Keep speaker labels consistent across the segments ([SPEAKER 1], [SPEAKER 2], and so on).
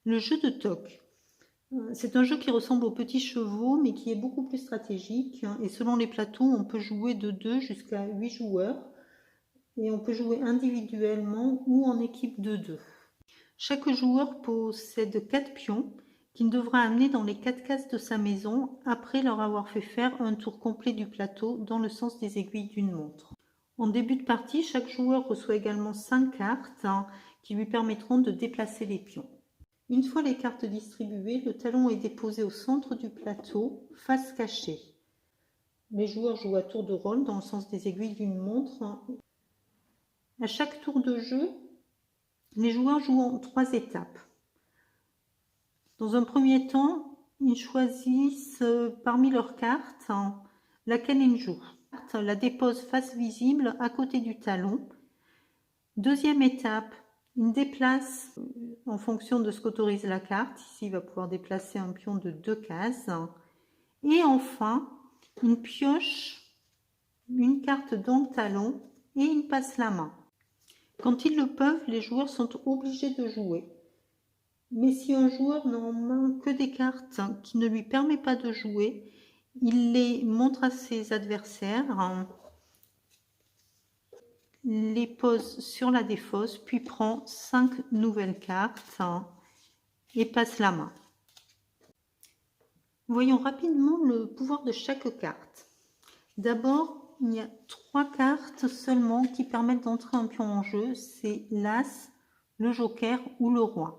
[SPEAKER 1] Le jeu de toc. C'est un jeu qui ressemble aux petits chevaux, mais qui est beaucoup plus stratégique. Et selon les plateaux, on peut jouer de 2 jusqu'à 8 joueurs. Et on peut jouer individuellement ou en équipe de 2. Chaque joueur possède 4 pions qu'il devra amener dans les 4 cases de sa maison après leur avoir fait faire un tour complet du plateau dans le sens des aiguilles d'une montre. En début de partie, chaque joueur reçoit également 5 cartes qui lui permettront de déplacer les pions. Une fois les cartes distribuées, le talon est déposé au centre du plateau, face cachée. Les joueurs jouent à tour de rôle dans le sens des aiguilles d'une montre. À chaque tour de jeu, les joueurs jouent en 3 étapes. Dans un premier temps, ils choisissent parmi leurs cartes laquelle ils jouent. La déposent face visible à côté du talon. Deuxième étape, ils déplacent en fonction de ce qu'autorise la carte. Ici, il va pouvoir déplacer un pion de 2 cases. Et enfin, ils piochent une carte dans le talon et ils passent la main. Quand ils le peuvent, les joueurs sont obligés de jouer. Mais si un joueur n'en main que des cartes qui ne lui permet pas de jouer, il les montre à ses adversaires, les pose sur la défausse, puis prend 5 nouvelles cartes et passe la main. Voyons rapidement le pouvoir de chaque carte. D'abord, il y a 3 cartes seulement qui permettent d'entrer un pion en jeu, c'est l'As, le Joker ou le Roi.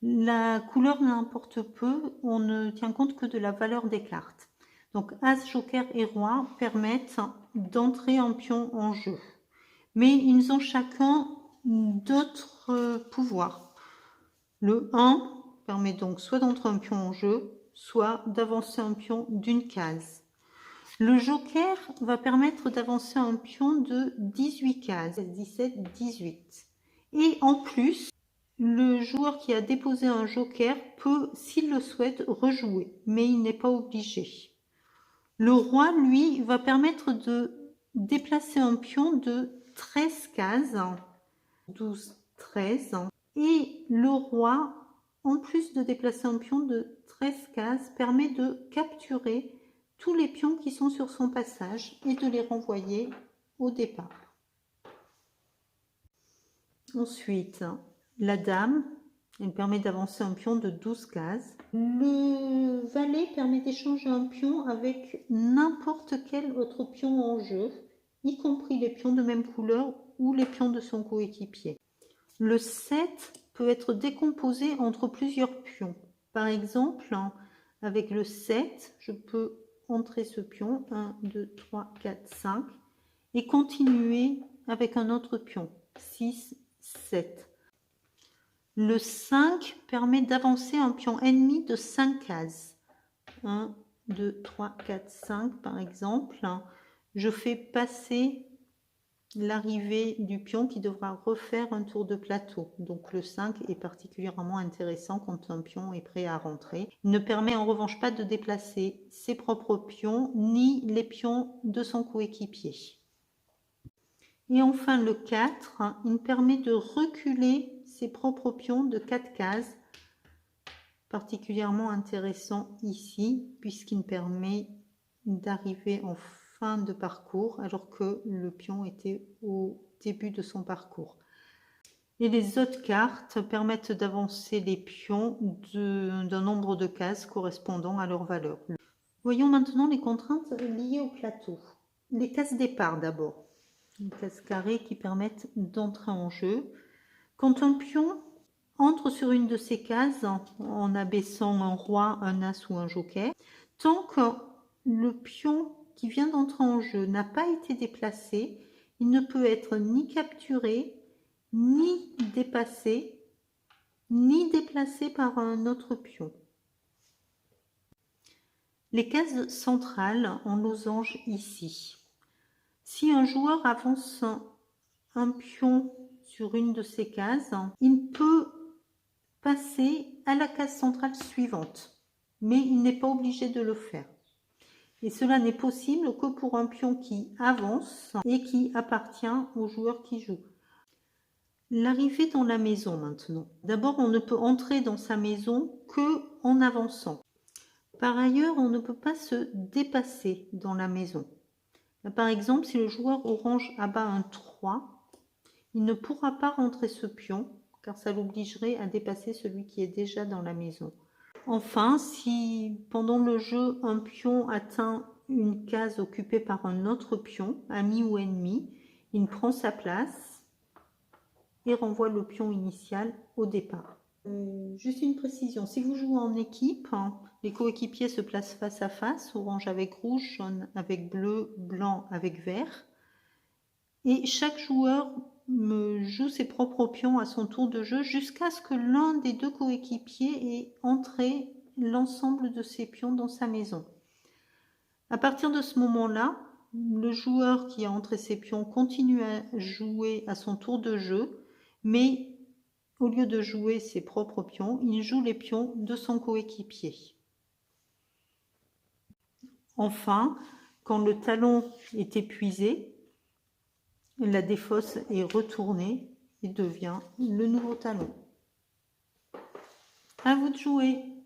[SPEAKER 1] La couleur n'importe peu, on ne tient compte que de la valeur des cartes. Donc As, Joker et Roi permettent d'entrer un pion en jeu. Mais ils ont chacun d'autres pouvoirs. Le 1 permet donc soit d'entrer un pion en jeu, soit d'avancer un pion d'une case. Le Joker va permettre d'avancer un pion de 18 cases, 17, 18. Et en plus, le joueur qui a déposé un joker peut, s'il le souhaite, rejouer, mais il n'est pas obligé. Le roi, lui, va permettre de déplacer un pion de 13 cases, 12, 13, et le roi, en plus de déplacer un pion de 13 cases, permet de capturer tous les pions qui sont sur son passage et de les renvoyer au départ. Ensuite, la dame, elle permet d'avancer un pion de 12 cases. Le valet permet d'échanger un pion avec n'importe quel autre pion en jeu, y compris les pions de même couleur ou les pions de son coéquipier. Le 7 peut être décomposé entre plusieurs pions. Par exemple, avec le 7, je peux entrer ce pion, 1, 2, 3, 4, 5, et continuer avec un autre pion, 6, 7. Le 5 permet d'avancer un pion ennemi de 5 cases. 1, 2, 3, 4, 5 par exemple. Je fais passer l'arrivée du pion qui devra refaire un tour de plateau. Donc le 5 est particulièrement intéressant quand un pion est prêt à rentrer. Il ne permet en revanche pas de déplacer ses propres pions ni les pions de son coéquipier. Et enfin le 4, il permet de reculer ses propres pions de 4 cases, particulièrement intéressant ici, puisqu'il permet d'arriver en fin de parcours, alors que le pion était au début de son parcours. Et les autres cartes permettent d'avancer les pions d'un nombre de cases correspondant à leur valeur. Voyons maintenant les contraintes liées au plateau. Les cases départ d'abord. Les cases carrées qui permettent d'entrer en jeu. Quand un pion entre sur une de ces cases en abaissant un roi, un as ou un joker, tant que le pion qui vient d'entrer en jeu n'a pas été déplacé, il ne peut être ni capturé, ni dépassé, ni déplacé par un autre pion. Les cases centrales en losange ici. Si un joueur avance un pion sur une de ces cases, il peut passer à la case centrale suivante, mais il n'est pas obligé de le faire. Et cela n'est possible que pour un pion qui avance et qui appartient au joueur qui joue. L'arrivée dans la maison maintenant. D'abord, on ne peut entrer dans sa maison que en avançant. Par ailleurs, on ne peut pas se dépasser dans la maison. Là, par exemple, si le joueur orange abat un 3, il ne pourra pas rentrer ce pion car ça l'obligerait à dépasser celui qui est déjà dans la maison. Enfin, si pendant le jeu, un pion atteint une case occupée par un autre pion, ami ou ennemi, il prend sa place et renvoie le pion initial au départ. Juste une précision, si vous jouez en équipe, les coéquipiers se placent face à face, orange avec rouge, jaune avec bleu, blanc avec vert. Et chaque joueur joue ses propres pions à son tour de jeu jusqu'à ce que l'un des deux coéquipiers ait entré l'ensemble de ses pions dans sa maison. À partir de ce moment-là, le joueur qui a entré ses pions continue à jouer à son tour de jeu, mais au lieu de jouer ses propres pions, il joue les pions de son coéquipier. Enfin, quand le talon est épuisé, la défausse est retournée et devient le nouveau talon. À vous de jouer!